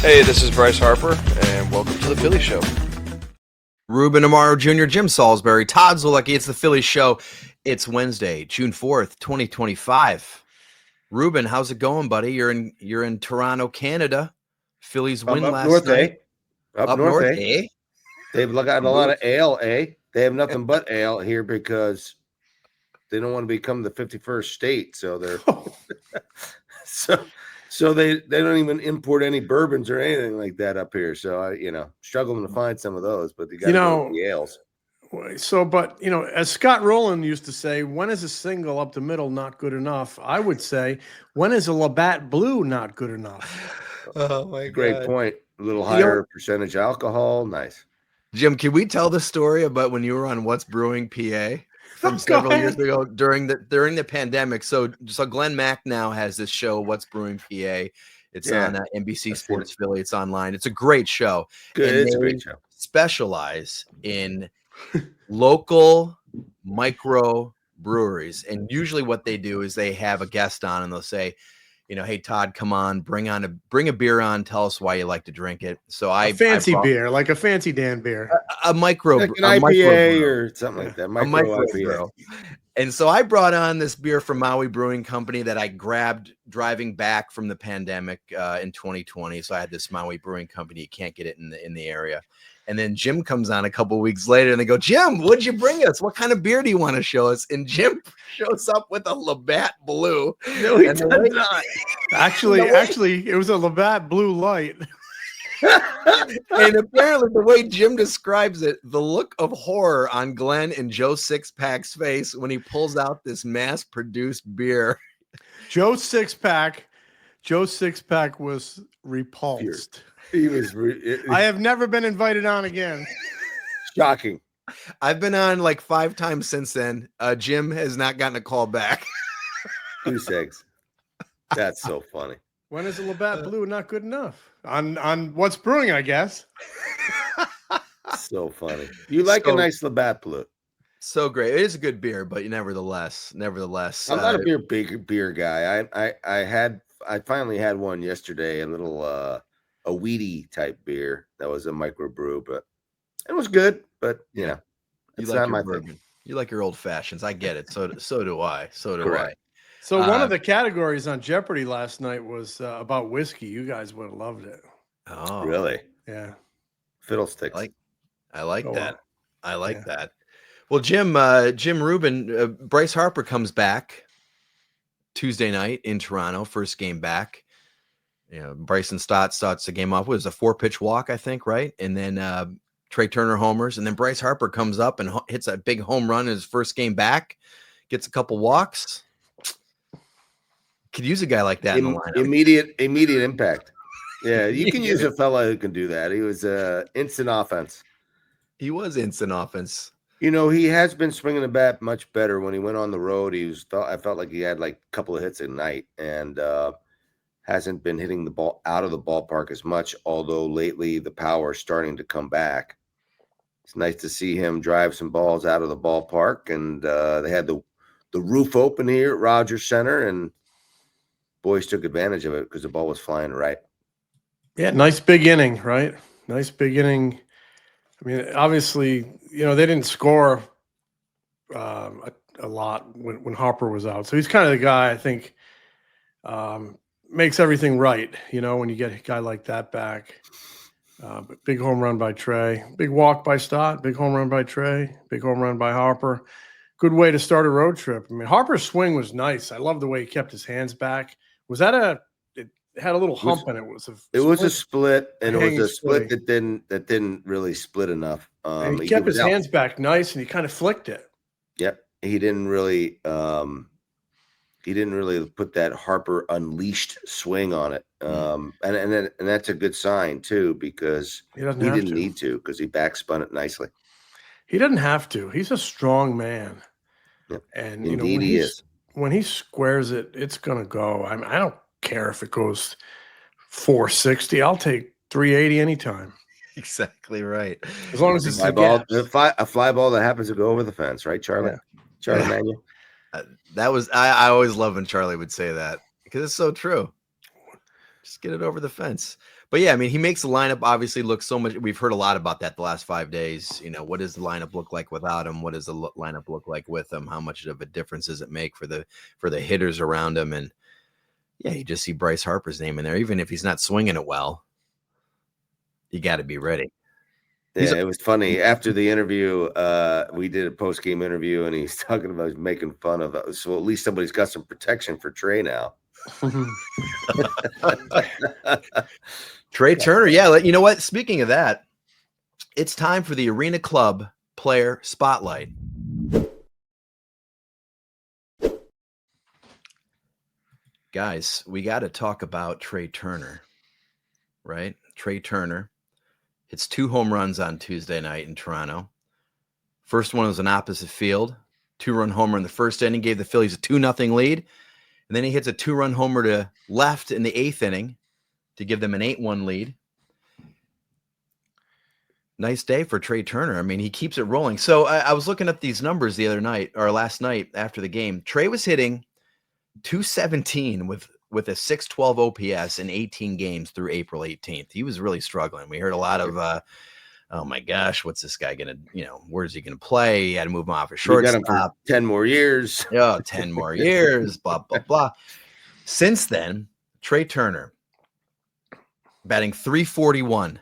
Hey, this is Bryce Harper, and welcome to the Phillies Show. Ruben Amaro Jr., Jim Salisbury, Todd Zolecki. It's the Phillies Show. It's Wednesday, June 4th, 2025. Ruben, how's it going, buddy? You're in Toronto, Canada. Phillies win up last north, night. Up north, eh? They've got a lot of ale, eh? They have nothing but ale here because they don't want to become the 51st state. So they're so they don't even import any bourbons or anything like that up here. So I struggling to find some of those, but they got to go with the ales. So, but as Scott Rowland used to say, when is a single up the middle not good enough? I would say, when is a Labatt Blue not good enough? Oh my God! Great point. A little higher percentage alcohol. Nice. Jim, can we tell the story about when you were on What's Brewing PA from several years ago during the pandemic? So Glenn Mack now has this show, What's Brewing PA. It's on NBC Sports Philly. It's online. It's a great show. Good. It's a great show. Specialize in local micro breweries, and usually what they do is they have a guest on and they'll say, hey Todd, come on, bring a beer on, tell us why you like to drink it. So I brought, beer, like a fancy Dan beer, a micro, like an IPA or something like that, micro IPA. And so I brought on this beer from Maui Brewing Company that I grabbed driving back from the pandemic in 2020. So I had this Maui Brewing Company. You can't get it in the area. And then Jim comes on a couple of weeks later and they go, Jim, what'd you bring us? What kind of beer do you want to show us? And Jim shows up with a Labatt Blue. No, he does not. Actually, it was a Labatt Blue Light. And apparently the way Jim describes it, the look of horror on Glenn and Joe Sixpack's face when he pulls out this mass-produced beer. Joe Sixpack was repulsed. He was. I have never been invited on again. Shocking. I've been on like 5 times since then. Jim has not gotten a call back. Goose eggs. That's so funny. When is a Labatt Blue not good enough? On What's Brewing, I guess. So funny. You like a nice Labatt Blue. So great. It is a good beer, but nevertheless. I'm not a big beer guy. I finally had one yesterday, a little a weedy type beer that was a microbrew, but it was good. But it's like not my bourbon. thing. You like your old fashions. I get it. So do I. Correct. So one of the categories on Jeopardy last night was about whiskey. You guys would have loved it. Oh, really? Yeah. Fiddlesticks. I like that. I like that. Well, Jim Rubin, Bryce Harper comes back Tuesday night in Toronto, first game back. Bryson Stott starts the game off with a 4-pitch walk, I think, right? And then Trea Turner homers, and then Bryce Harper comes up and hits a big home run in his first game back, gets a couple walks. Could use a guy like that in the lineup. Immediate impact. Yeah, you can use a fella who can do that. He was instant offense. He was instant offense. He has been swinging the bat much better when he went on the road. I felt like he had like a couple of hits a night and hasn't been hitting the ball out of the ballpark as much, although lately the power is starting to come back. It's nice to see him drive some balls out of the ballpark, and they had the roof open here at Rogers Center, and boys took advantage of it because the ball was flying right. Yeah, nice big inning, right? Nice big inning. I mean, obviously, they didn't score a lot when Harper was out. So he's kind of the guy I think makes everything right, when you get a guy like that back. But big home run by Trea, big walk by Stott, big home run by Trea, big home run by Harper. Good way to start a road trip. I mean, Harper's swing was nice. I love the way he kept his hands back. Was that it had a little hump in it? It was a split, and it was a split that didn't really split enough. And he kept his hands back nice, and he kind of flicked it. Yep, he didn't really put that Harper unleashed swing on it, and that's a good sign too, because he didn't need to, because he backspun it nicely. He doesn't have to. He's a strong man, and indeed he is. When he squares it, it's gonna go. I don't care if it goes 460. I'll take 380 anytime. Exactly right. As long as it's a fly ball that happens to go over the fence, right, Charlie? Yeah. Charlie Manuel. That was I always love when Charlie would say that, because it's so true. Just get it over the fence. But yeah, I mean, he makes the lineup obviously look so much. We've heard a lot about that the last 5 days. What does the lineup look like without him? What does the lineup look like with him? How much of a difference does it make for the hitters around him? And yeah, you just see Bryce Harper's name in there. Even if he's not swinging it well, you got to be ready. Yeah, it was funny. After the interview, we did a post-game interview, and he's talking about making fun of it. So at least somebody's got some protection for Trea now. Trea Turner. Yeah, you know what? Speaking of that, it's time for the Arena Club Player Spotlight. Guys, we got to talk about Trea Turner, right? Trea Turner hits 2 home runs on Tuesday night in Toronto. First one was an opposite field, 2-run homer in the first inning, gave the Phillies a 2-0 lead. And then he hits a 2-run homer to left in the 8th inning to give them an 8-1 lead. Nice day for Trea Turner. I mean, he keeps it rolling. So I was looking at these numbers the other night, or last night after the game. Trea was hitting 217 with a 612 OPS in 18 games through April 18th. He was really struggling. We heard a lot of, oh my gosh, what's this guy going to, where's he going to play? He had to move him off a shortstop. We got him for 10 more years. Yeah, 10 more years, blah, blah, blah. Since then, Trea Turner batting .341,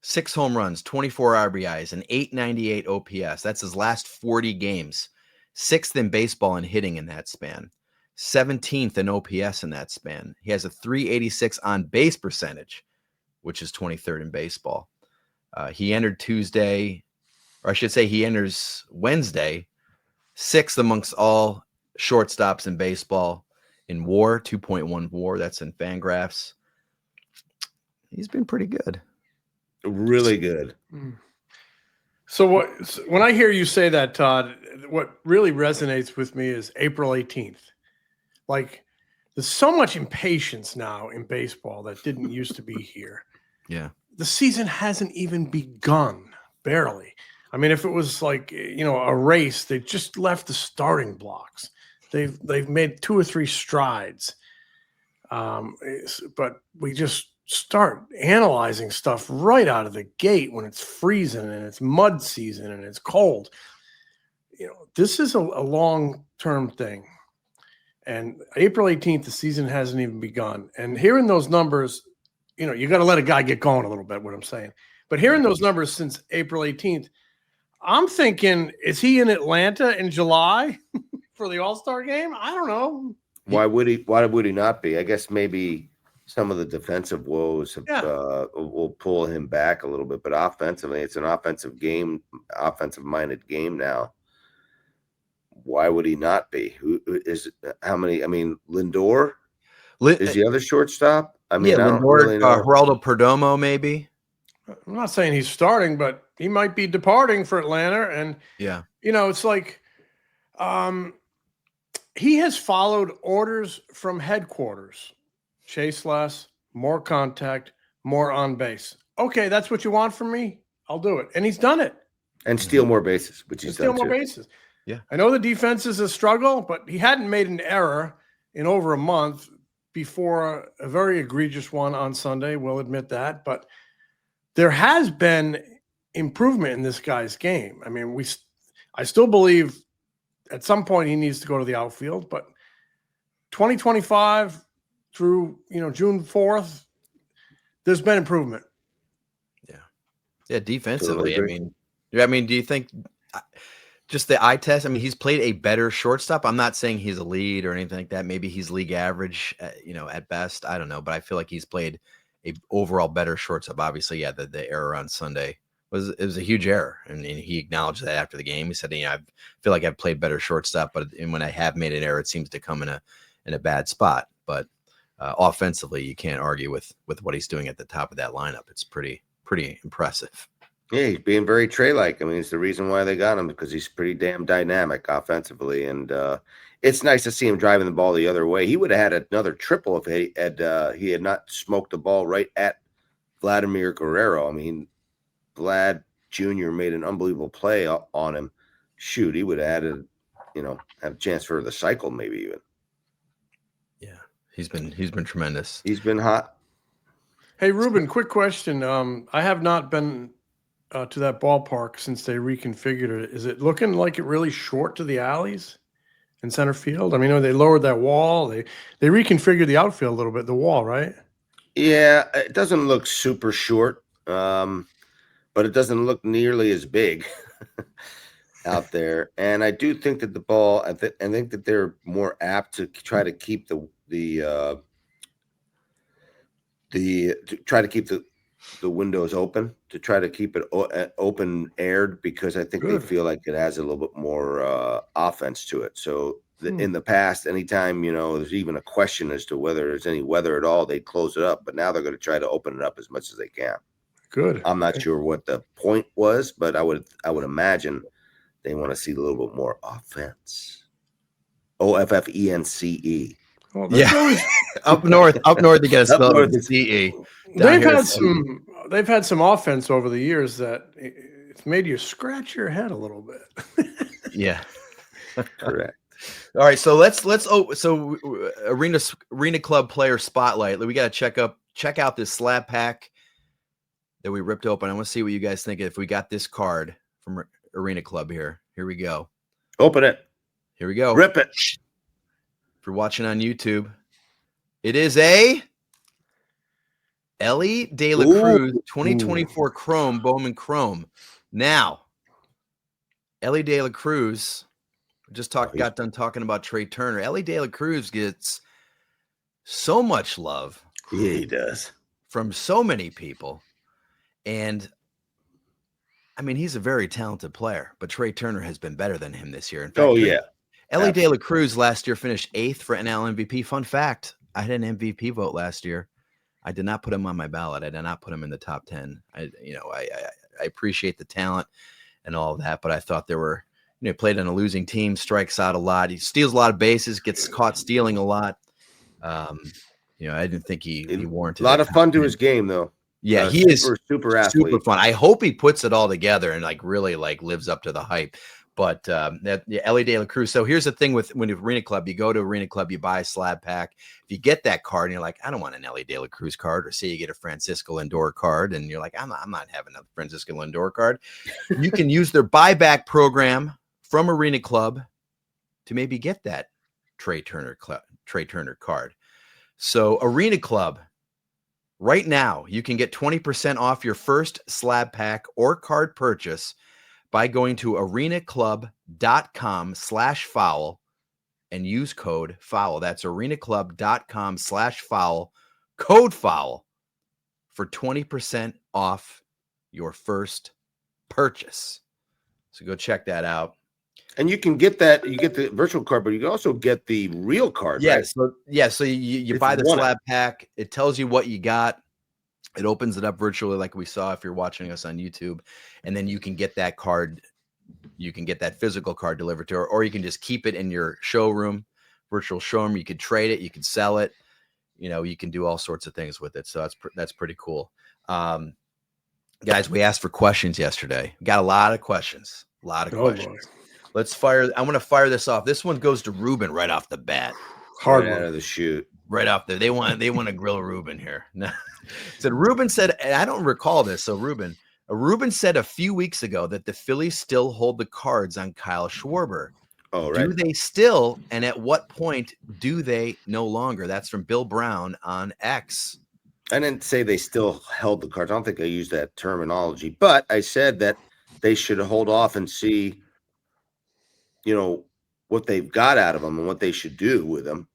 6 home runs, 24 RBIs, and 898 OPS. That's his last 40 games. 6th in baseball in hitting in that span. 17th in OPS in that span. He has a .386 on base percentage, which is 23rd in baseball. He entered Tuesday, or I should say he enters Wednesday, 6th amongst all shortstops in baseball in WAR, 2.1 WAR. That's in Fangraphs. He's been pretty good. Really good. So when I hear you say that, Todd, what really resonates with me is April 18th. Like, there's so much impatience now in baseball that didn't used to be here. Yeah. The season hasn't even begun, barely. I mean, if it was like, a race, they just left the starting blocks. They've made 2 or 3 strides. But we just start analyzing stuff right out of the gate when it's freezing and it's mud season and it's cold. This is a long-term thing. And April 18th, the season hasn't even begun. And hearing those numbers, you got to let a guy get going a little bit, what I'm saying. But hearing those numbers since April 18th, I'm thinking, is he in Atlanta in July for the All-Star game? I don't know. Why would he not be? I guess maybe some of the defensive woes will pull him back a little bit. But offensively, it's an offensive-minded game now. Why would he not be? Who is how many? I mean, Lindor is the other shortstop. I mean, I don't really know. Geraldo Perdomo, maybe. I'm not saying he's starting, but he might be departing for Atlanta. And it's like he has followed orders from headquarters: chase less, more contact, more on base. Okay, that's what you want from me. I'll do it, and he's done it. And steal more bases, which he's done steal more too. Bases. Yeah, I know the defense is a struggle, but he hadn't made an error in over a month before a very egregious one on Sunday. We'll admit that, but there has been improvement in this guy's game. I mean, I still believe at some point he needs to go to the outfield, but 2025 through June 4th, there's been improvement. Yeah, defensively. I mean, do you think? Just the eye test. I mean, he's played a better shortstop. I'm not saying he's a lead or anything like that. Maybe he's league average, at best. I don't know, but I feel like he's played a overall better shortstop. Obviously, the error on Sunday was a huge error, and he acknowledged that after the game. He said, I feel like I've played better shortstop, but when I have made an error, it seems to come in a bad spot. But offensively, you can't argue with what he's doing at the top of that lineup. It's pretty impressive. Yeah, he's being very Trea-like. I mean, it's the reason why they got him, because he's pretty damn dynamic offensively. And it's nice to see him driving the ball the other way. He would have had another triple if he had not smoked the ball right at Vladimir Guerrero. I mean, Vlad Jr. made an unbelievable play on him. Shoot, he would have added, have a chance for the cycle maybe even. Yeah, he's been tremendous. He's been hot. Hey, Ruben, quick question. I have not been to that ballpark since they reconfigured it. Is it looking like it really short to the alleys in center field? I mean, they lowered that wall. They reconfigured the outfield a little bit, the wall, right? Yeah, it doesn't look super short, but it doesn't look nearly as big out there. And I do think that the ball, I think that they're more apt to try to keep the windows open, to try to keep it open aired, because I think Good. they feel like it has a little bit more offense to it. So in the past, anytime there's even a question as to whether there's any weather at all, they'd close it up. But now they're going to try to open it up as much as they can. Good. I'm not sure what the point was, but I would imagine they want to see a little bit more offense. OFFENCE. Well, Yeah, up north, you got to spell it with CE. They've had some offense over the years that it's made you scratch your head a little bit. Yeah, correct. All right, so let's arena club player spotlight. We got to check out this slab pack that we ripped open. I want to see what you guys think if we got this card from Arena Club here. Here we go. Open it. Here we go. Rip it. If you're watching on YouTube, it is a Ellie De La Cruz 2024 Chrome Bowman Chrome. Now, Ellie De La Cruz, got done talking about Trea Turner. Ellie De La Cruz gets so much love. Yeah, he does. From so many people. And I mean, he's a very talented player, but Trea Turner has been better than him this year. In fact, Ellie De La Cruz last year finished 8th for NL MVP. Fun fact, I had an MVP vote last year. I did not put him on my ballot. I did not put him in the top 10. I appreciate the talent and all of that, but I thought there were, played on a losing team, strikes out a lot. He steals a lot of bases, gets caught stealing a lot. I didn't think he warranted a lot of fun to his game, though. Yeah, he is super athlete. Super fun. I hope he puts it all together and really lives up to the hype. But Ellie De La Cruz. So here's the thing when you Arena Club, you go to Arena Club, you buy a slab pack. If you get that card and you're like, I don't want an Ellie De La Cruz card, or say you get a Francisco Lindor card and you're like, I'm not having a Francisco Lindor card. You can use their buyback program from Arena Club to maybe get that Trea Turner card. So Arena Club, right now, you can get 20% off your first slab pack or card purchase by going to arenaclub.com/foul and use code foul. That's arenaclub.com/foul, code foul, for 20% off your first purchase. So go check that out. And you can get that. You get the virtual card, but you can also get the real card. Yes. Right? So you buy the slab pack. It tells you what you got. It opens it up virtually like we saw if you're watching us on YouTube. And then you can get that card. You can get that physical card delivered to her, or you can just keep it in your showroom, virtual showroom. You could trade it. You could sell it. You can do all sorts of things with it. So that's pretty cool. Guys, we asked for questions yesterday. Got a lot of questions. Questions. Let's fire. I want to fire this off. This one goes to Ruben right off the bat. Hard out of the chute. Right off there. They want to grill Ruben here. Ruben said, and I don't recall this. So Ruben said a few weeks ago that the Phillies still hold the cards on Kyle Schwarber. Oh, right. Do they still? And at what point do they no longer? That's from Bill Brown on X. I didn't say they still held the cards. I don't think I used that terminology, but I said that they should hold off and see, what they've got out of them and what they should do with them.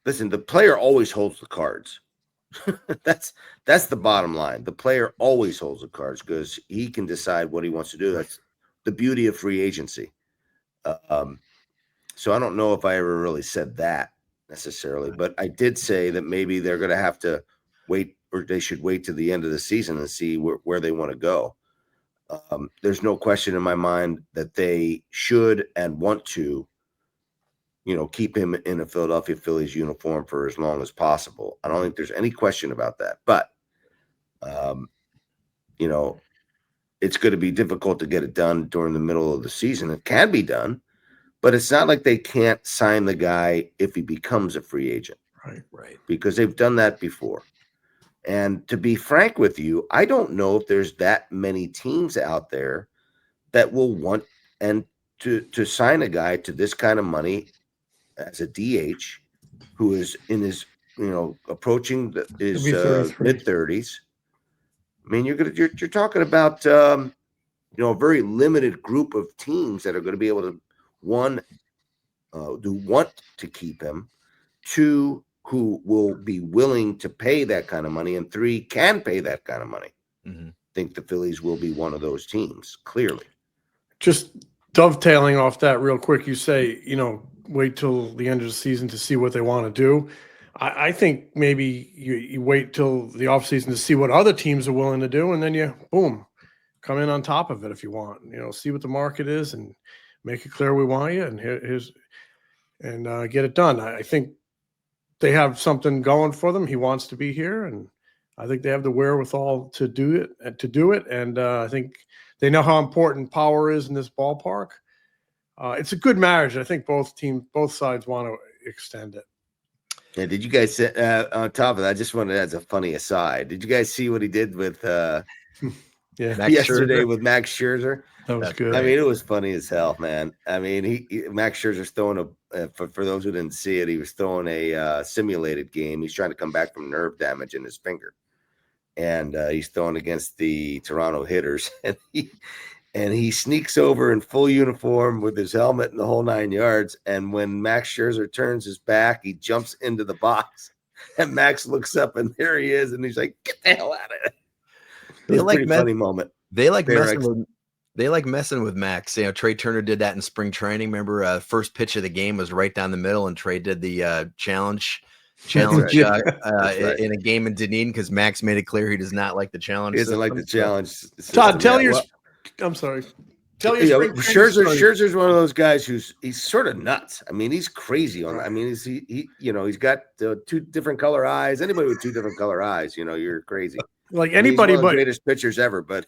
Listen, the player always holds the cards. That's the bottom line. The player always holds the cards because he can decide what he wants to do. That's the beauty of free agency. So I don't know if I ever really said that necessarily, but I did say that maybe they're going to have to wait, or they should wait to the end of the season and see where they want to go. There's no question in my mind that they should and want to, keep him in a Philadelphia Phillies uniform for as long as possible. I don't think there's any question about that. But, it's going to be difficult to get it done during the middle of the season. It can be done, but it's not like they can't sign the guy if he becomes a free agent. Right. Because they've done that before. And to be frank with you, I don't know if there's that many teams out there that will want and to sign a guy to this kind of money as a DH who is in his, approaching his mid-30s. I mean, you're talking about a very limited group of teams that are going to be able to, one, who want to keep him, two, who will be willing to pay that kind of money, and three, can pay that kind of money. Mm-hmm. I think the Phillies will be one of those teams, clearly. Just dovetailing off that real quick, you say, wait till the end of the season to see what they want to do. I think maybe you wait till the offseason to see what other teams are willing to do, and then you, boom, come in on top of it if you want. See what the market is and make it clear we want you, and get it done. I think they have something going for them. He wants to be here, and I think they have the wherewithal to do it. And I think they know how important power is in this ballpark. It's a good marriage. I think both sides want to extend it. Yeah, did you guys on top of that? I just wanted as a funny aside. Did you guys see what he did with yesterday with Max Scherzer? That was good. I mean, it was funny as hell, man. I mean, Max Scherzer's throwing for those who didn't see it, he was throwing a simulated game. He's trying to come back from nerve damage in his finger, and he's throwing against the Toronto hitters, and he sneaks over in full uniform with his helmet and the whole 9 yards. And when Max Scherzer turns his back, he jumps into the box, and Max looks up, and there he is, and he's like, "Get the hell out of it!" It was a pretty funny moment. They like messing with Max. Trea Turner did that in spring training. Remember, first pitch of the game was right down the middle, and Trea did the challenge in a game in Dunedin because Max made it clear he does not like the challenge. He doesn't like the challenge. Todd, tell your. I'm sorry. Tell your Scherzer's one of those guys he's sort of nuts. I mean, he's crazy on. I mean, he's got two different color eyes. Anybody with two different color eyes, you're crazy. Like anybody, he's one of the but greatest pitchers ever. But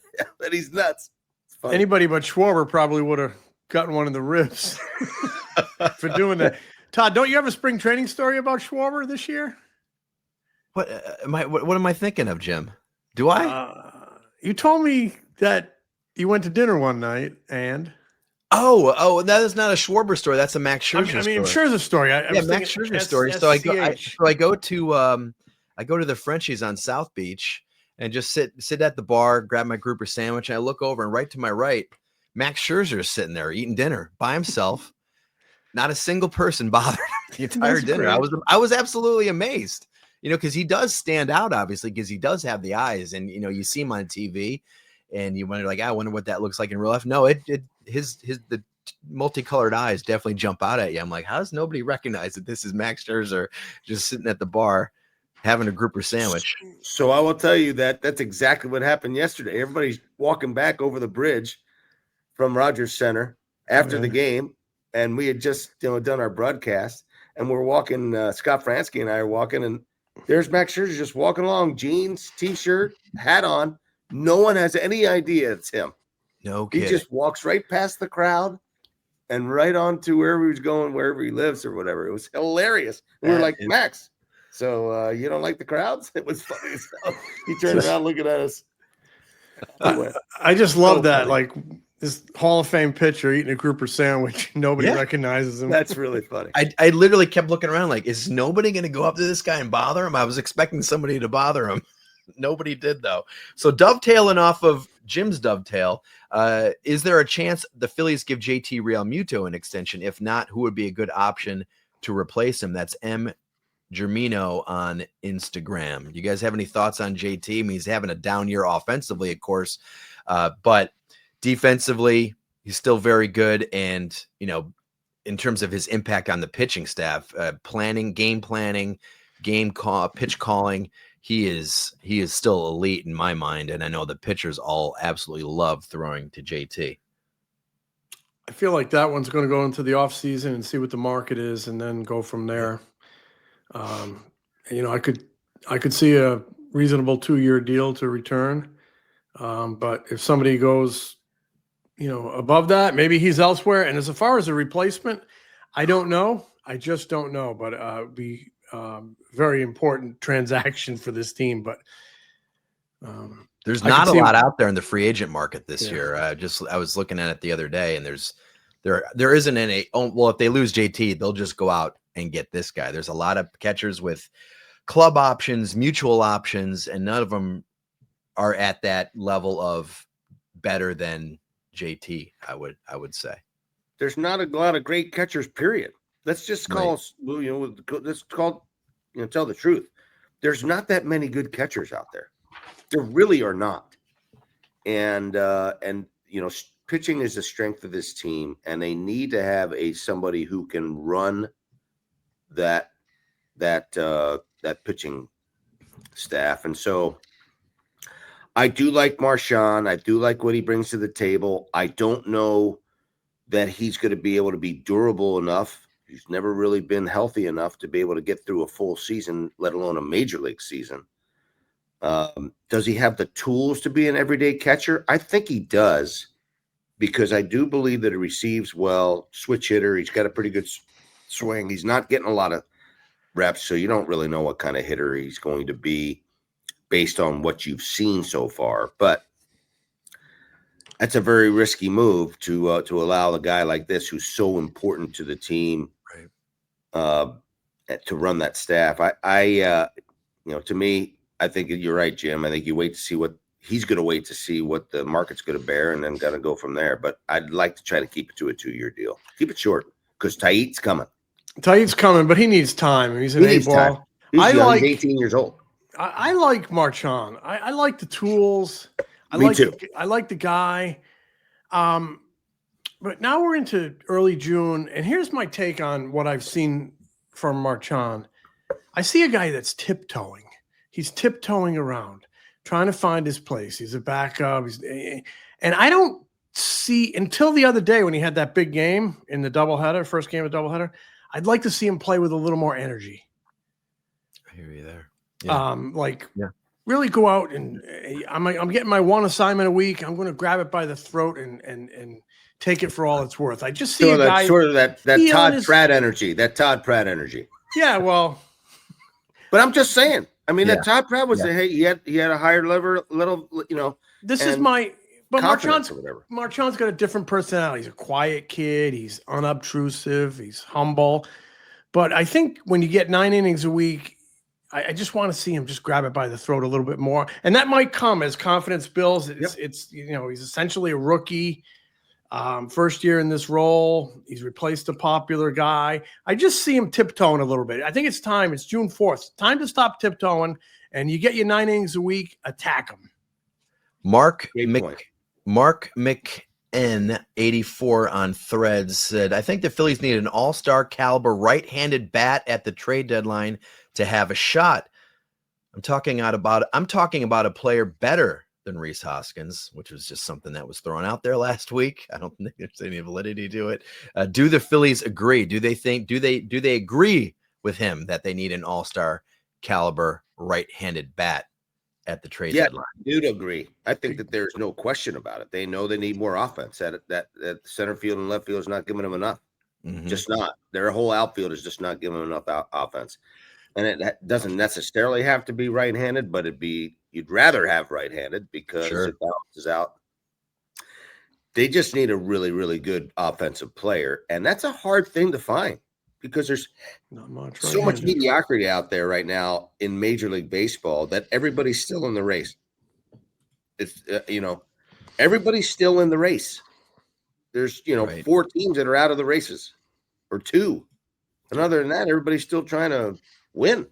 he's nuts. Anybody but Schwarber probably would have gotten one in the ribs for doing that. Todd, don't you have a spring training story about Schwarber this year? What am I thinking of, Jim? Do I? You told me that you went to dinner one night and that is not a Schwarber story. That's a Max Scherzer story. Scherzer story. Max Scherzer story. So I go to the Frenchies on South Beach and just sit at the bar, grab my grouper sandwich, and I look over, and right to my right, Max Scherzer is sitting there eating dinner by himself. Not a single person bothered him the entire dinner. Great. I was absolutely amazed, because he does stand out, obviously, because he does have the eyes, and you see him on TV, and you wonder, I wonder what that looks like in real life. No, the multicolored eyes definitely jump out at you. I'm like, how does nobody recognize that this is Max Scherzer just sitting at the bar having a grouper sandwich? So I will tell you that's exactly what happened yesterday. Everybody's walking back over the bridge from Rogers Center after the game, and we had just done our broadcast, and we're walking. Scott Fransky and I are walking, and there's Max Scherzer just walking along, jeans, t-shirt, hat on. No one has any idea it's him. No kidding. He just walks right past the crowd and right on to wherever he was going, wherever he lives or whatever. It was hilarious. We were like, Max, so you don't like the crowds? It was funny as hell. He turned around looking at us. I just love that. Funny. Like this Hall of Fame pitcher eating a grouper sandwich. Nobody recognizes him. That's really funny. I literally kept looking around like, is nobody going to go up to this guy and bother him? I was expecting somebody to bother him. Nobody did, though. So dovetailing off of Jim's dovetail, is there a chance the Phillies give J.T. Realmuto an extension? If not, who would be a good option to replace him? That's M. Germino on Instagram. You guys have any thoughts on J.T.? I mean, he's having a down year offensively, of course, but defensively, he's still very good. And, in terms of his impact on the pitching staff, game planning, pitch calling, he is still elite in my mind, and I know the pitchers all absolutely love throwing to JT. I feel like that one's going to go into the offseason and see what the market is, and then go from there. I could see a reasonable 2-year deal to return, but if somebody goes, above that, maybe he's elsewhere. And as far as a replacement, I don't know. I just don't know. But it'd be very important transaction for this team. But there's not a lot out there in the free agent market this year. I was looking at it the other day, and there isn't any. Well, if they lose JT, they'll just go out and get this guy. There's a lot of catchers with club options, mutual options, and none of them are at that level of better than JT. I would say there's not a lot of great catchers. Period. Let's just call let's tell the truth. There's not that many good catchers out there. There really are not. And pitching is the strength of this team, and they need to have somebody who can run that pitching staff. And so I do like Marchand. I do like what he brings to the table. I don't know that he's going to be able to be durable enough. He's never really been healthy enough to be able to get through a full season, let alone a major league season. Does he have the tools to be an everyday catcher? I think he does, because I do believe that he receives well, switch hitter. He's got a pretty good swing. He's not getting a lot of reps, so you don't really know what kind of hitter he's going to be based on what you've seen so far. But that's a very risky move to allow a guy like this, who's so important to the team, to run that staff. To me, I think you're right, Jim. I think you wait to see what he's going to wait to see what the market's going to bear, and then got to go from there. But I'd like to try to keep it to a 2-year deal. Keep it short, because Tait's coming. Tait's coming, but he needs time. He's an A-ball. He's young, 18 years old. I like Marchand. I like the tools. Me too. I like the guy. But now we're into early June, and here's my take on what I've seen from Marchand. I see a guy that's tiptoeing. He's tiptoeing around, trying to find his place. He's a backup. And I don't see, until the other day when he had that big game in the doubleheader, first game of the doubleheader, I'd like to see him play with a little more energy. I hear you there. Yeah. Really go out and I'm getting my one assignment a week. I'm going to grab it by the throat and take it for all it's worth. I just see a guy sort of that Todd Pratt energy. That Todd Pratt energy. Yeah, well, but I'm just saying. I mean, that Todd Pratt was he had a higher little. This is my. But Marchand's got a different personality. He's a quiet kid. He's unobtrusive. He's humble. But I think when you get 9 innings a week, I just want to see him just grab it by the throat a little bit more. And that might come as confidence builds. It's he's essentially a rookie, first year in this role. He's replaced a popular guy. I just see him tiptoeing a little bit. I think it's time. It's June 4th. Time to stop tiptoeing, and you get your 9 innings a week, attack him. Mark McN 84 on Threads said, I think the Phillies need an all-star caliber right-handed bat at the trade deadline to have a shot. I'm talking about a player better than Rhys Hoskins, which was just something that was thrown out there last week. I don't think there's any validity to it. Do the Phillies agree? Do they agree with him that they need an all-star caliber right-handed bat at the trade deadline? I do agree. I think that there's no question about it. They know they need more offense. That center field and left field is not giving them enough. Mm-hmm. Just not. Their whole outfield is just not giving them enough offense. And it doesn't necessarily have to be right-handed, but you'd rather have right-handed because it balances out. They just need a really, really good offensive player, and that's a hard thing to find because there's not much so much mediocrity out there right now in Major League Baseball that everybody's still in the race. It's everybody's still in the race. There's 4 teams that are out of the races, or 2, and other than that, everybody's still trying to win.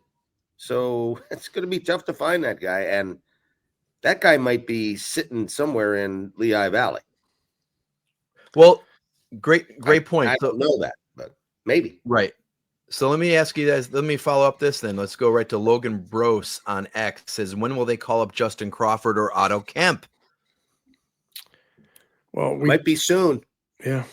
So it's going to be tough to find that guy, and that guy might be sitting somewhere in Lehigh Valley. Well, great point. I don't know that, but maybe. Right. So let me ask you guys, let me follow up this then. Let's go right to Logan Brose on X. Says, when will they call up Justin Crawford or Otto Kemp? Well, might be soon. Yeah.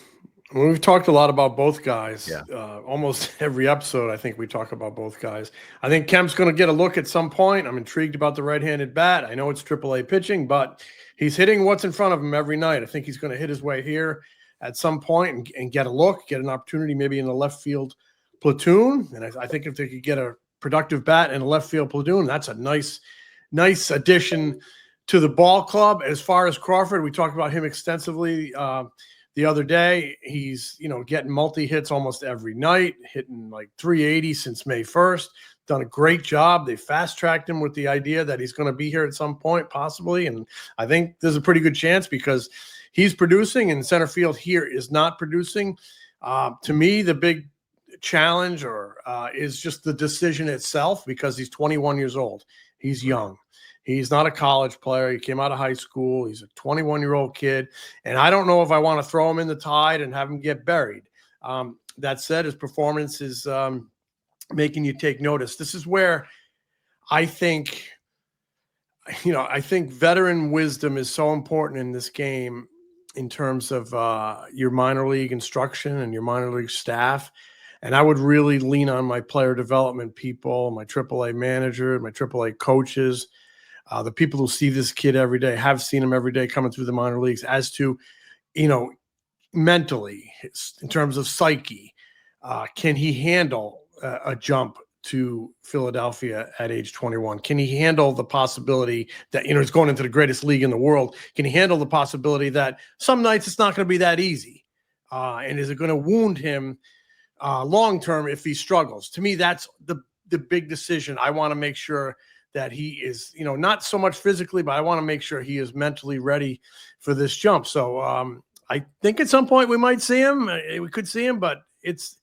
We've talked a lot about both guys. Almost every episode, I think we talk about both guys. I think Kemp's going to get a look at some point. I'm intrigued about the right-handed bat. I know it's AAA pitching, but he's hitting what's in front of him every night. I think he's going to hit his way here at some point and get a look, get an opportunity maybe in the left field platoon. And I think if they could get a productive bat and a left field platoon. That's a nice addition to the ball club. As far as Crawford, we talked about him extensively the other day. He's, getting multi-hits almost every night, hitting like 380 since May 1st. Done a great job. They fast-tracked him with the idea that he's going to be here at some point, possibly. And I think there's a pretty good chance because he's producing and center field here is not producing. To me, the big challenge is just the decision itself because he's 21 years old. He's young. He's not a college player. He came out of high school. He's a 21-year-old kid. And I don't know if I want to throw him in the tide and have him get buried. That said, his performance is making you take notice. This is where I think veteran wisdom is so important in this game in terms of your minor league instruction and your minor league staff. And I would really lean on my player development people, my AAA manager, my AAA coaches, the people who see this kid every day, have seen him every day coming through the minor leagues as to, mentally, in terms of psyche, can he handle a jump to Philadelphia at age 21? Can he handle the possibility that, he's going into the greatest league in the world? Can he handle the possibility that some nights it's not going to be that easy? And is it going to wound him long-term if he struggles? To me, that's the big decision. I want to make sure that he is, not so much physically, but I want to make sure he is mentally ready for this jump. So I think at some point we might see him. We could see him, but it's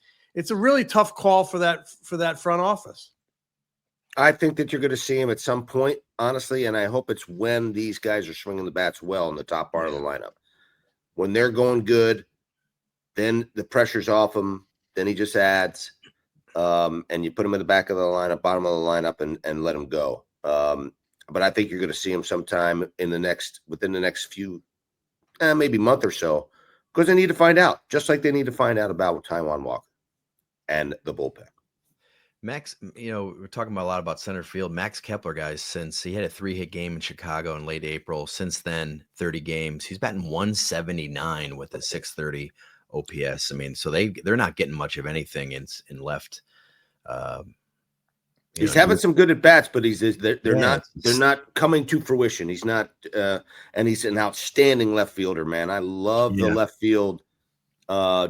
a really tough call for that front office. I think that you're going to see him at some point, honestly, and I hope it's when these guys are swinging the bats well in the top part of the lineup. When they're going good, then the pressure's off him. Then he just adds, and you put him in the back of the lineup, bottom of the lineup, and let him go. But I think you're going to see him sometime within the next few, maybe month or so, because they need to find out, just like they need to find out about Taijuan Walker and the bullpen. Max, we're talking a lot about center field. Max Kepler, guys, since he had a 3-hit game in Chicago in late April, since then, 30 games, he's batting 179 with a 630 OPS. I mean, so they're not getting much of anything in left. He's having some good at bats, but they're not coming to fruition. He's not, and he's an outstanding left fielder, man. I love the left field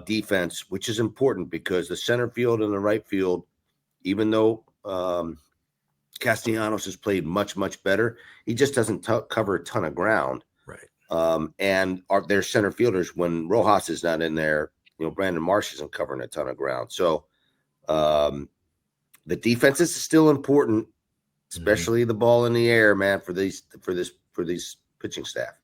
defense, which is important because the center field and the right field, even though Castellanos has played much, much better, he just doesn't cover a ton of ground. Right. And their center fielders, when Rojas is not in there, Brandon Marsh isn't covering a ton of ground. So the defense is still important, especially the ball in the air, man, for these pitching staff.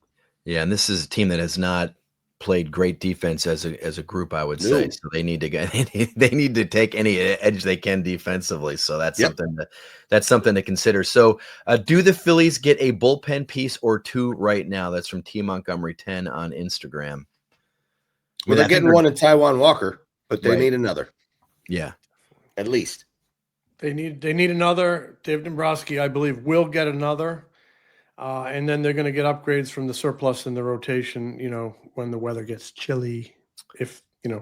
Yeah, and this is a team that has not played great defense as a group, I would say. So they need to take any edge they can defensively. So that's something to consider. So do the Phillies get a bullpen piece or two right now? That's from T Montgomery 10 on Instagram. Well, they're getting one in Taijuan Walker, but they need another. Yeah, at least they need another. Dave Dombrowski, I believe, will get another. And then they're going to get upgrades from the surplus in the rotation, when the weather gets chilly.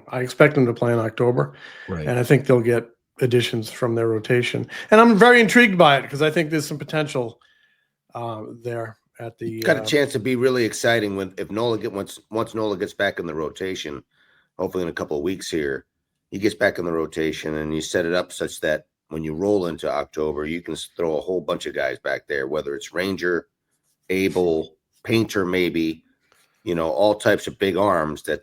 I expect them to play in October. Right. And I think they'll get additions from their rotation. And I'm very intrigued by it because I think there's some potential there at the. Got a chance to be really exciting once Nola gets back in the rotation, hopefully in a couple of weeks here, he gets back in the rotation and you set it up such that when you roll into October, you can throw a whole bunch of guys back there, whether it's Ranger, Abel, Painter, maybe, all types of big arms that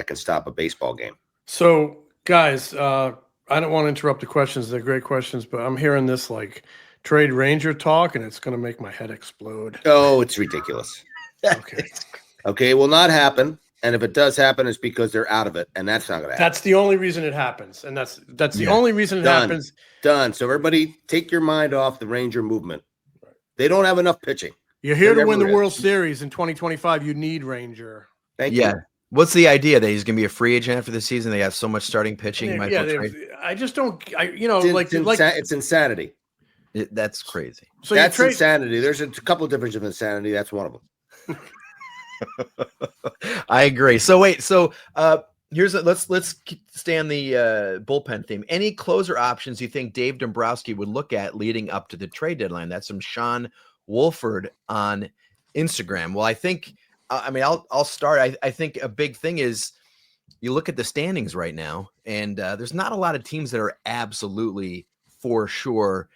can stop a baseball game. So, guys, I don't want to interrupt the questions. They're great questions, but I'm hearing this like trade Ranger talk, and it's going to make my head explode. Oh, it's ridiculous. Okay, it will not happen. And if it does happen, it's because they're out of it, and that's not going to happen. That's the only reason it happens, and that's the only reason it happens. Done. So everybody, take your mind off the Ranger movement. They don't have enough pitching. You're here to win the World Series in 2025. You need Ranger. Thank you. What's the idea that he's going to be a free agent after the season? They have so much starting pitching. I just don't. It's insanity. That's crazy. So that's insanity. There's a couple of differences of insanity. That's one of them. I agree. So wait, Let's stay on the bullpen theme. Any closer options you think Dave Dombrowski would look at leading up to the trade deadline? That's from Sean Wolford on Instagram. Well, I think I'll start. I think a big thing is you look at the standings right now, and there's not a lot of teams that are absolutely for sure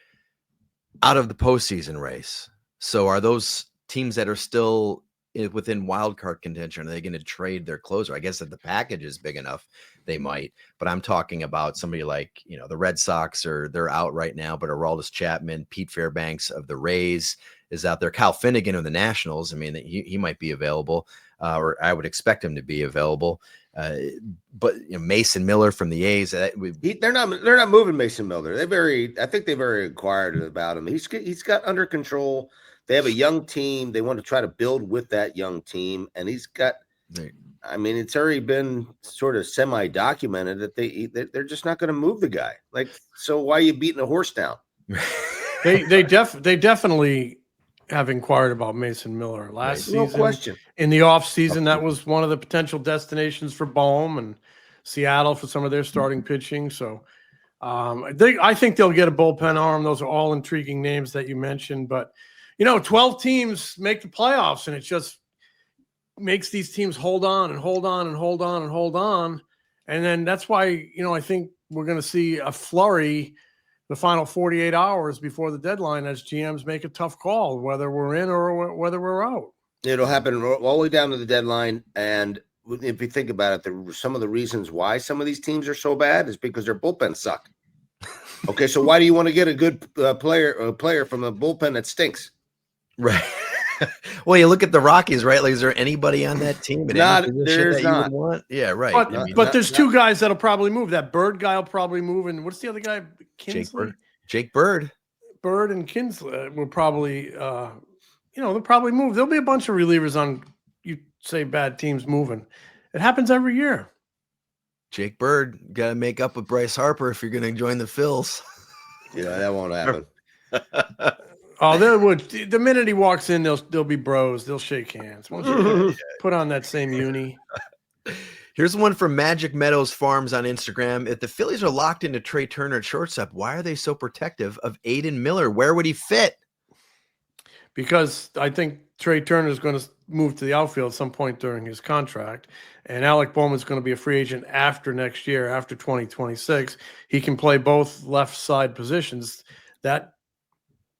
out of the postseason race. So are those teams that are still within wild card contention, are they going to trade their closer? I guess if the package is big enough, they might. But I'm talking about somebody like, the Red Sox, they're out right now, but Aroldis Chapman, Pete Fairbanks of the Rays is out there. Kyle Finnegan of the Nationals. I mean, he might be available, or I would expect him to be available. But Mason Miller from the A's. They're not moving Mason Miller. I think they very inquired about him. He's got under control. They have a young team. They want to try to build with that young team, and he's got. I mean, it's already been sort of semi-documented that they're just not going to move the guy. Like, so why are you beating a horse down? They definitely have inquired about Mason Miller last season. No question. In the off season, that was one of the potential destinations for Bohm and Seattle for some of their starting pitching. So I think they'll get a bullpen arm. Those are all intriguing names that you mentioned, but 12 teams make the playoffs, and it just makes these teams hold on and hold on and hold on and hold on. And then that's why, I think we're going to see a flurry the final 48 hours before the deadline as GMs make a tough call, whether we're in or whether we're out. It'll happen all the way down to the deadline. And if you think about it, some of the reasons why some of these teams are so bad is because their bullpen suck. Okay, so why do you want to get a good player from a bullpen that stinks? Right. Well, you look at the Rockies, right? Like, is there anybody on that team? There's not. You would want? Yeah, right. But there's two guys that'll probably move. That Bird guy will probably move, and what's the other guy? Kinsley. Jake Bird. Bird and Kinsley will probably, they'll probably move. There'll be a bunch of relievers on, you say, bad teams moving. It happens every year. Jake Bird, got to make up with Bryce Harper if you're going to join the Phils. Yeah, that won't happen. Oh, there would. The minute he walks in, they'll be bros. They'll shake hands. Won't you put on that same uni? Here's one from Magic Meadows Farms on Instagram. If the Phillies are locked into Trea Turner at shortstop, why are they so protective of Aiden Miller? Where would he fit? Because I think Trea Turner is going to move to the outfield at some point during his contract, and Alec Bowman's going to be a free agent after next year, after 2026. He can play both left side positions. That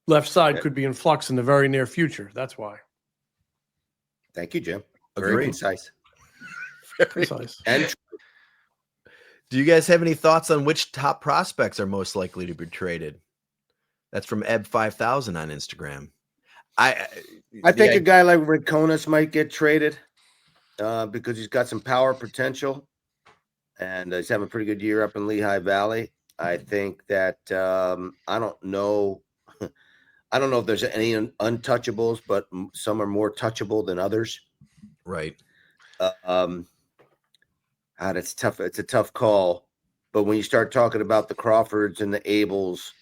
left side could be in flux in the very near future. That's why. Thank you, Jim. Very concise. Precise. And do you guys have any thoughts on which top prospects are most likely to be traded? That's from Eb5000 on Instagram. I think a guy like Rincones might get traded because he's got some power potential, and he's having a pretty good year up in Lehigh Valley. I think that I don't know if there's any untouchables, but some are more touchable than others. Right. It's tough. It's a tough call. But when you start talking about the Crawfords and the Abels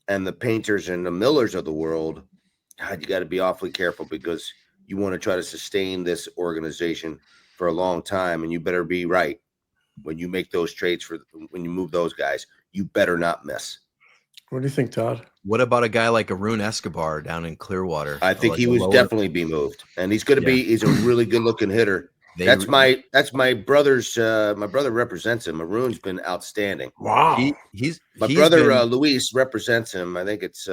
and the Painters and the Millers of the world, God, you got to be awfully careful because you want to try to sustain this organization for a long time. And you better be right when you make those trades when you move those guys. You better not miss. What do you think, Todd? What about a guy like Arun Escobar down in Clearwater? I think he was definitely be moved, and he's going to be. He's a really good looking hitter. That's my brother's. My brother represents him. Arun's been outstanding. Wow. He's brother Luis represents him. I think it's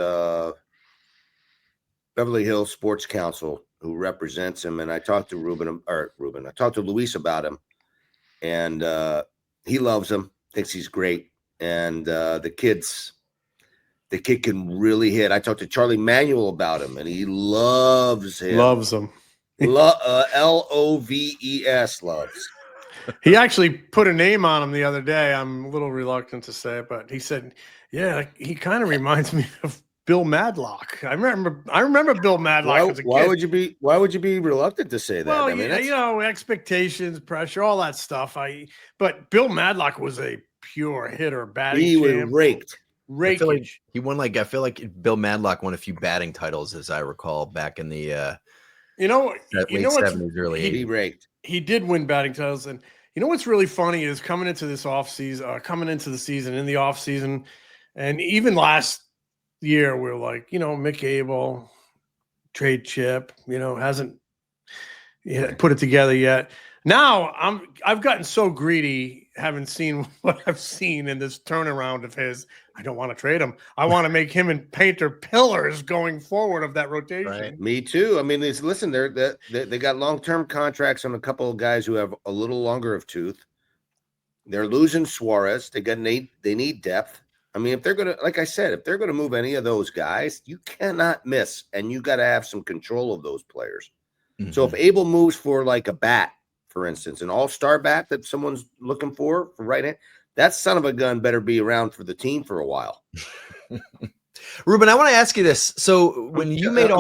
Beverly Hills Sports Council who represents him. And I talked to Ruben. I talked to Luis about him, and he loves him. Thinks he's great, and the kid can really hit. I talked to Charlie Manuel about him, and he loves him. Loves him. Loves. Loves. He actually put a name on him the other day. I'm a little reluctant to say it, but he said, "Yeah, he kind of reminds me of Bill Madlock." I remember Bill Madlock as a kid. Why would you be reluctant to say that? Well, I mean, expectations, pressure, all that stuff. But Bill Madlock was a pure hitter, batting. He was raked. I feel like he won I feel like Bill Madlock won a few batting titles, as I recall, back in the late 70s, early 80s. He raked. He did win batting titles, and You know what's really funny is coming into the season, in the off season, and even last year, we're like, Mick Abel, trade chip, hasn't put it together yet. Now I've gotten so greedy, having seen what I've seen in this turnaround of his. I don't want to trade him. I want to make him and Painter pillars going forward of that rotation. Right. Me too. I mean, listen, they got long-term contracts on a couple of guys who have a little longer of tooth. They're losing Suarez. They need depth. I mean, if they're gonna, like I said, if they're gonna move any of those guys, you cannot miss, and you got to have some control of those players. Mm-hmm. So if Abel moves for like a bat, for instance, an all-star bat that someone's looking for right hand, that son of a gun better be around for the team for a while. Ruben, I want to ask you this. So when you made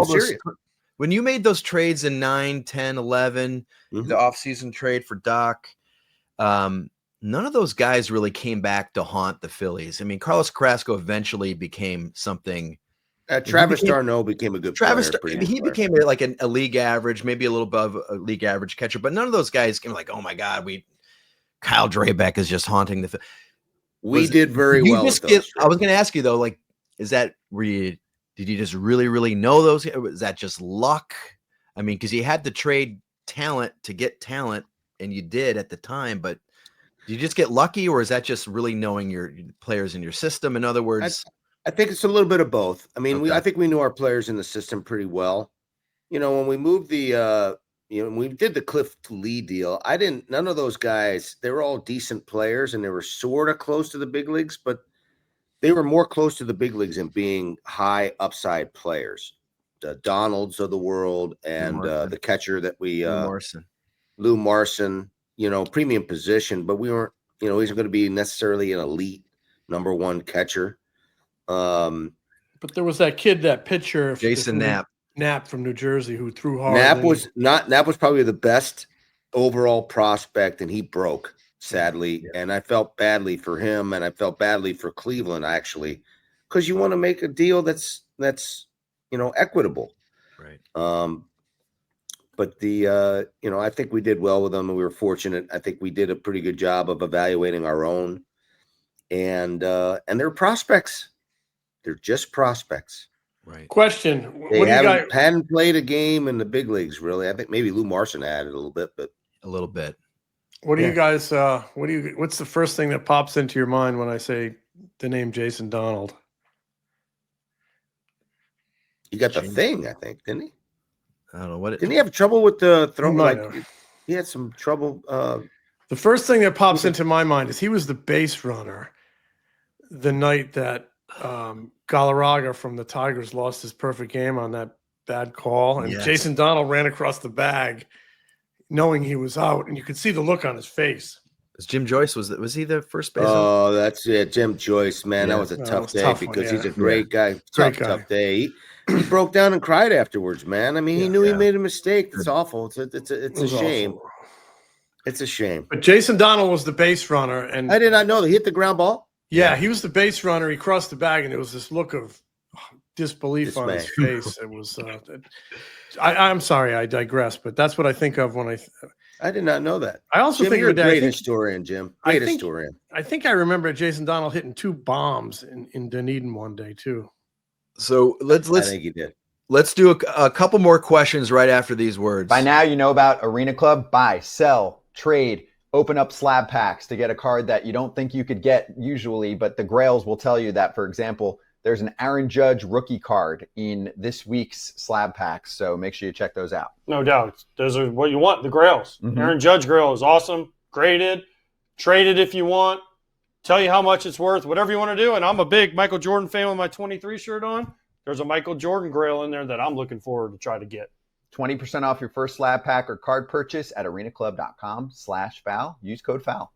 those trades in 9, 10, 11, the offseason trade for Doc, none of those guys really came back to haunt the Phillies. I mean, Carlos Carrasco eventually became something. Travis d'Arnaud became a good player. He became like a league average, maybe a little above a league average catcher, but none of those guys came like, oh my God, Kyle Drabek is just haunting the. We did very well. I was going to ask you though, like, is that did you just really, really know those? Was that just luck? I mean, because you had to trade talent to get talent, and you did at the time, but did you just get lucky, or is that just really knowing your players in your system? In other words, I think it's a little bit of both. I mean, I think we knew our players in the system pretty well. When we moved we did the Cliff Lee deal. None of those guys, they were all decent players and they were sort of close to the big leagues, but they were more close to the big leagues in being high upside players. The Donalds of the world and the catcher that Lou Marson, premium position, but we weren't, he wasn't going to be necessarily an elite number one catcher. But there was that kid, that pitcher, Jason Knapp from New Jersey, who threw hard. Knapp was probably the best overall prospect, and he broke, sadly. Yeah. And I felt badly for him, and I felt badly for Cleveland, actually, because you want to make a deal that's equitable. Right. But I think we did well with them, and we were fortunate. I think we did a pretty good job of evaluating our own, and they're prospects. They're just prospects. Right. Question: They hadn't played a game in the big leagues, really. I think maybe Lou Marson had it a little bit, but a little bit. What do you guys? What's the first thing that pops into your mind when I say the name Jason Donald? He got the thing, I think, didn't he? I don't know what. Didn't he have trouble with the throw? He had some trouble. The first thing that pops into my mind is he was the base runner the night that Galarraga from the Tigers lost his perfect game on that bad call, and Jason Donald ran across the bag knowing he was out, and you could see the look on his face. Jim Joyce was he the first baseman? Oh, that's it, Jim Joyce, man. That was a tough day because he's a great guy. Tough day. He broke down and cried afterwards, man. I mean, he knew he made a mistake. It's awful. It's a shame. Awful. It's a shame. But Jason Donald was the base runner, and I did not know that he hit the ground ball. Yeah, he was the base runner. He crossed the bag, and there was this look of disbelief on his face. It was. I'm sorry, I digress, but that's what I think of when I did not know that. I also think you're a great historian, Jim. Great historian. I think I remember Jason Donald hitting 2 bombs in Dunedin one day too. So let's. I think he did. Let's do a couple more questions right after these words. By now, you know about Arena Club. Buy, sell, trade. Open up slab packs to get a card that you don't think you could get usually, but the Grails will tell you that, for example, there's an Aaron Judge rookie card in this week's slab packs, so make sure you check those out. No doubt. Those are what you want, the Grails. Mm-hmm. Aaron Judge Grail is awesome, graded, traded if you want, tell you how much it's worth, whatever you want to do, and I'm a big Michael Jordan fan with my 23 shirt on. There's a Michael Jordan Grail in there that I'm looking forward to try to get. 20% off your first slab pack or card purchase at arenaclub.com/foul. Use code FOUL.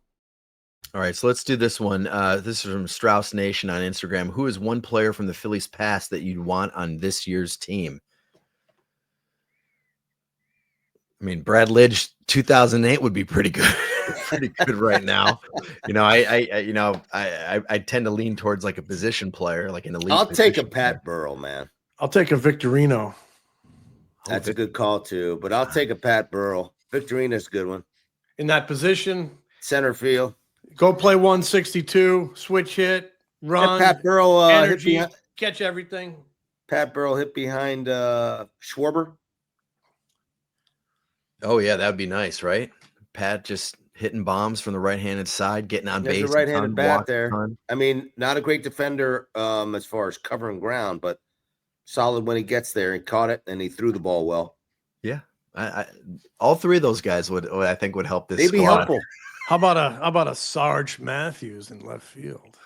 All right, so let's do this one. This is from Strauss Nation on Instagram. Who is one player from the Phillies past that you'd want on this year's team? I mean, Brad Lidge, 2008 would be pretty good. Pretty good right now. I tend to lean towards like a position player, like an elite. I'll take a Pat Burrell, man. I'll take a Victorino. That's a good call too, but I'll take a Pat Burrell. Victorino's a good one. In that position, center field. Go play 162, switch hit, run, Pat Burrell energy, hit catch everything. Pat Burrell hit behind Schwarber. Oh yeah, that'd be nice, right? Pat just hitting bombs from the right-handed side, getting on base. There's a right-handed bat there. I mean, not a great defender as far as covering ground, but solid when he gets there. He caught it and he threw the ball well. Yeah, I all three of those guys would help this. They'd be squad. helpful. How about a Sarge Matthews in left field?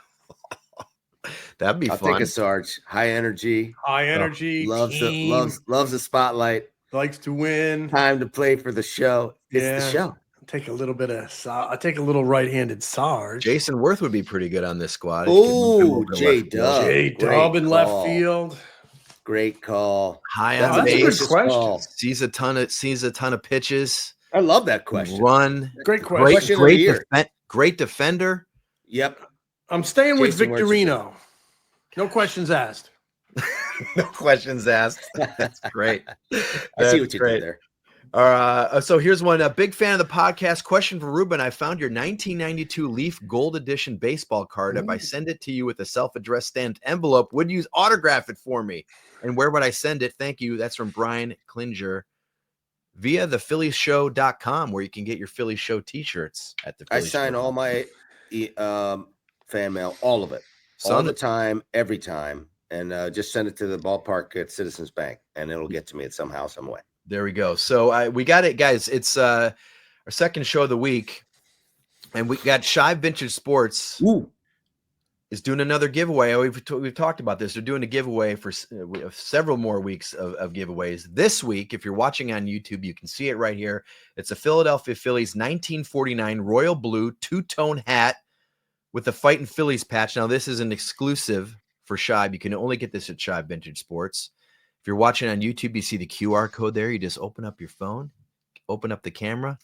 That'd be I'll fun. take a Sarge. High energy. Loves the spotlight. Likes to win. Time to play for the show. It's the show. Take a little bit of. I take a little right-handed Sarge. Jason Worth would be pretty good on this squad. Oh, J-Dub. J-Dub in left field. Great call. High That's on a base. good question. Sees a ton of pitches. I love that question. Run. Great question. Great defender. Yep. I'm staying with Jason Victorino. No questions asked. No questions asked. That's great. I see what you did there. So here's one. A big fan of the podcast. Question for Ruben. I found your 1992 Leaf Gold Edition baseball card. If I send it to you with a self-addressed stamped envelope, would you autograph it for me? And where would I send it? Thank you. That's from Brian Klinger via the PhilliesShow.com, where you can get your Phillies Show t-shirts at the Phillies I sign Show. all my fan mail, all of it, all the time, every time, and just send it to the ballpark at Citizens Bank, and it'll get to me somehow, some way. There we go. So we got it, guys. It's our second show of the week, and we got Shibe Vintage Sports is doing another giveaway. We've talked about this. They're doing a giveaway for several more weeks of giveaways. This week, if you're watching on YouTube, you can see it right here. It's a Philadelphia Phillies 1949 Royal Blue two-tone hat with the Fightin' Phillies patch. Now, this is an exclusive for Shibe. You can only get this at Shibe Vintage Sports. If you're watching on YouTube, you see the QR code there. You just open up your phone, open up the camera,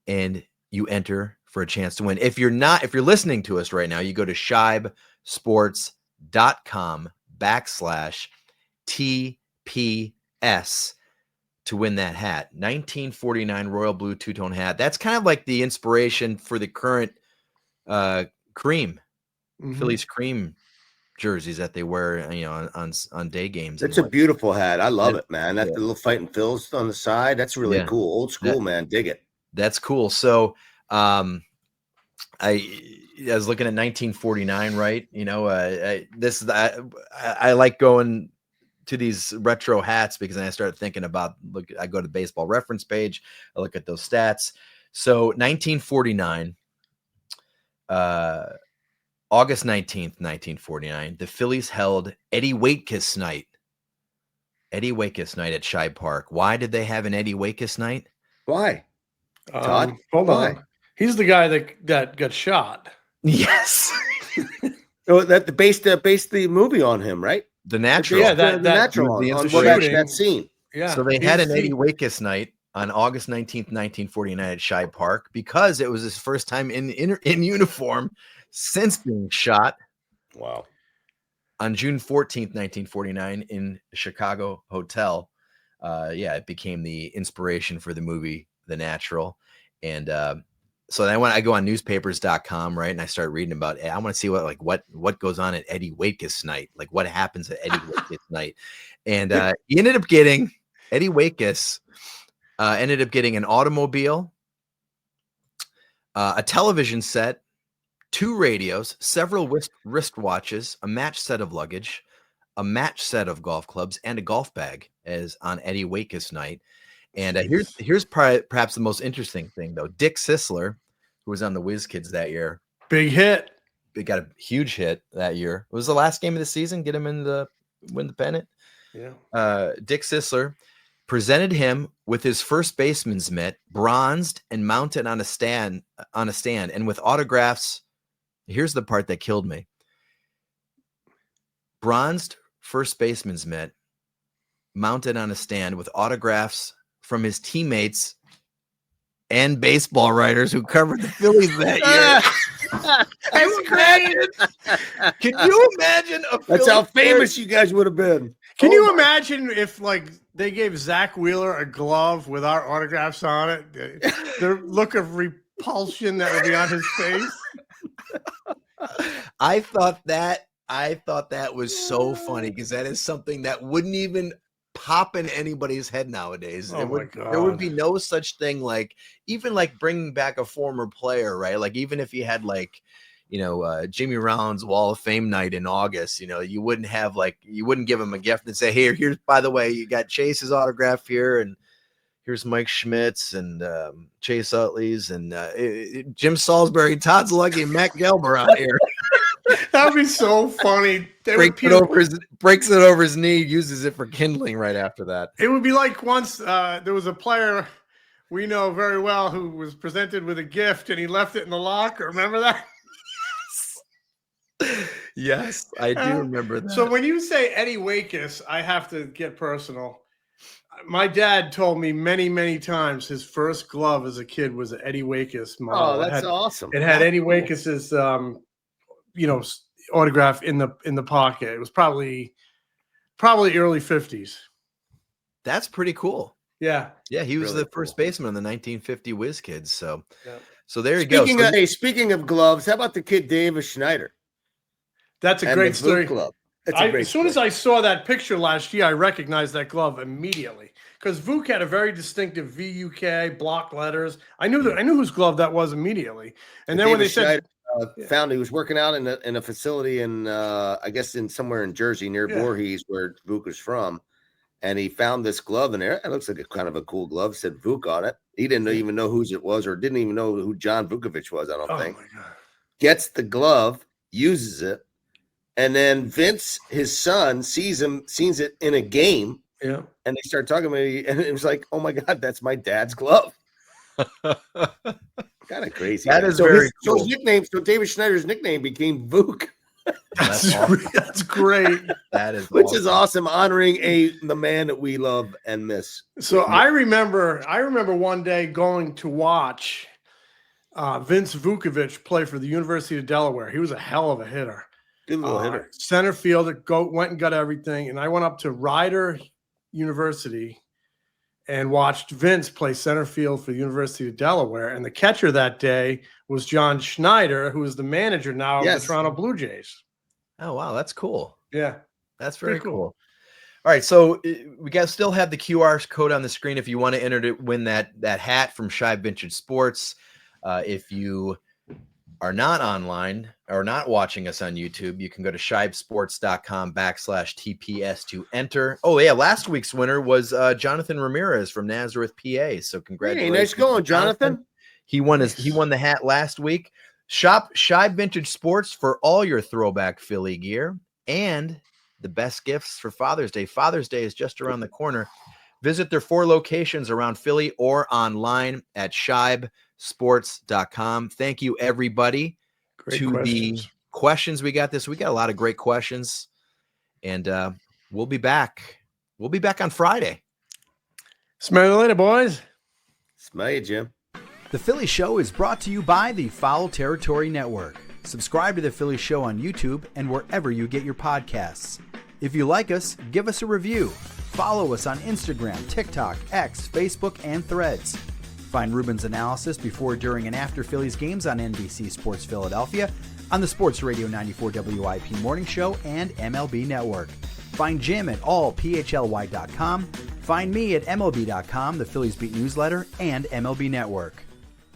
and you enter for a chance to win. If you're listening to us right now, you go to shibesports.com/TPS to win that hat. 1949 Royal Blue two-tone hat. That's kind of like the inspiration for the current cream, Phillies cream jerseys that they wear, on day games. It's a beautiful hat. I love it, man. That little Fightin' Phillies on the side. That's really cool. Old school, man. Dig it. That's cool. So I was looking at 1949, right? I like going to these retro hats because then I started thinking about, I go to the baseball reference page, I look at those stats. So 1949, August 19th, 1949, the Phillies held Eddie Waitkus night. Eddie Waitkus night at Shibe Park. Why did they have an Eddie Waitkus night? Why? Todd? Hold on. He's the guy that got shot. Yes. Oh, that based the movie on him, right? The Natural. Yeah, the Natural on that scene. Yeah. So they had an Eddie Waitkus night on August 19th, 1949 at Shibe Park because it was his first time in uniform since being shot. Wow. On June 14th, 1949 in a Chicago hotel. It became the inspiration for the movie The Natural. And so then I go on newspapers.com, right? And I start reading about I want to see what goes on at Eddie Waitkus night. Like what happens at Eddie Waitkus night. And he ended up getting Eddie Waitkus ended up getting an automobile, a television set, 2 radios, several wristwatches, a match set of luggage, a match set of golf clubs, and a golf bag as on Eddie Waitkus night. And here's perhaps the most interesting thing, though. Dick Sisler, who was on the Whiz Kids that year. Big hit. They got a huge hit that year. It was the last game of the season. Get him win the pennant. Yeah. Dick Sisler presented him with his first baseman's mitt, bronzed and mounted on a stand, and with autographs. Here's the part that killed me. Bronzed first baseman's mitt, mounted on a stand with autographs from his teammates and baseball writers who covered the Phillies that year. That's great. Can you imagine That's how famous you guys would have been. Can you imagine if they gave Zach Wheeler a glove with our autographs on it? The look of repulsion that would be on his face. I thought that was so funny because that is something that wouldn't even pop in anybody's head nowadays. Oh my God. There would be no such thing like even like bringing back a former player, right? Like even if you had like, Jimmy Rollins Wall of Fame night in August, you wouldn't give him a gift and say, hey, here's, by the way, you got Chase's autograph here, and here's Mike Schmidt's and Chase Utley's and Jim Salisbury, Todd Zlucky, and Matt Gelber out here. That'd be so funny. Breaks it over his knee, uses it for kindling right after that. It would be like once there was a player we know very well who was presented with a gift and he left it in the locker. Remember that? Yes, I do remember that. So when you say Eddie Waitkus, I have to get personal. My dad told me many, many times his first glove as a kid was an Eddie Waitkus model. Oh, that's awesome. It had Eddie Waitkus's autograph in the pocket. It was probably early 50s. That's pretty cool. Yeah. Yeah, he was Really the first cool. baseman in the 1950 Whiz Kids. So, Yeah. So there you go. Speaking of gloves, how about the kid Davis Schneider? That's a And great the story. Blue Glove. That's a great As soon as story. I saw that picture last year, I recognized that glove immediately because Vuk had a very distinctive VUK block letters. I knew whose glove that was immediately. And then when they Davis said, Schneider, found he was working out in a facility in I guess in somewhere in Jersey near Voorhees, where Vuk was from, and he found this glove in there. It looks like a kind of a cool glove. Said Vuk on it. He didn't even know whose it was, or didn't even know who John Vukovich was. I don't think. my God. Gets the glove, uses it, and then Vince, his son, sees it in a game. Yeah. And they start talking to me, and it was like, oh my God, that's my dad's glove. Kind of crazy. That is very cool. cool. His nickname, so David Schneider's nickname became Vuk. That's great. That is Which is awesome, honoring the man that we love and miss. So I remember one day going to watch Vince Vukovich play for the University of Delaware. He was a hell of a hitter. Good little hitter. Center fielder, went and got everything. And I went up to Rider University and watched Vince play center field for the University of Delaware. And the catcher that day was John Schneider, who is the manager now of the Toronto Blue Jays. Oh, wow. That's cool. Yeah. That's very Pretty cool. cool. All right. So we still have the QR code on the screen if you want to enter to win that hat from Shibe Vintage Sports. If you are not online or not watching us on YouTube, you can go to shibesports.com/TPS to enter. Oh, yeah. Last week's winner was Jonathan Ramirez from Nazareth, PA. So congratulations. Hey, nice going, Jonathan. He won the hat last week. Shop Shibe Vintage Sports for all your throwback Philly gear and the best gifts for Father's Day. Father's Day is just around the corner. Visit their 4 locations around Philly or online at shibesports.com. Thank you, everybody, the questions we got this week. We got a lot of great questions, and we'll be back. We'll be back on Friday. Smell you later, boys. Smell you, Jim. The Philly Show is brought to you by the Foul Territory Network. Subscribe to The Philly Show on YouTube and wherever you get your podcasts. If you like us, give us a review. Follow us on Instagram, TikTok, X, Facebook, and Threads. Find Ruben's analysis before, during, and after Phillies games on NBC Sports Philadelphia, on the Sports Radio 94 WIP Morning Show, and MLB Network. Find Jim at allphly.com. Find me at MLB.com, the Phillies Beat newsletter, and MLB Network.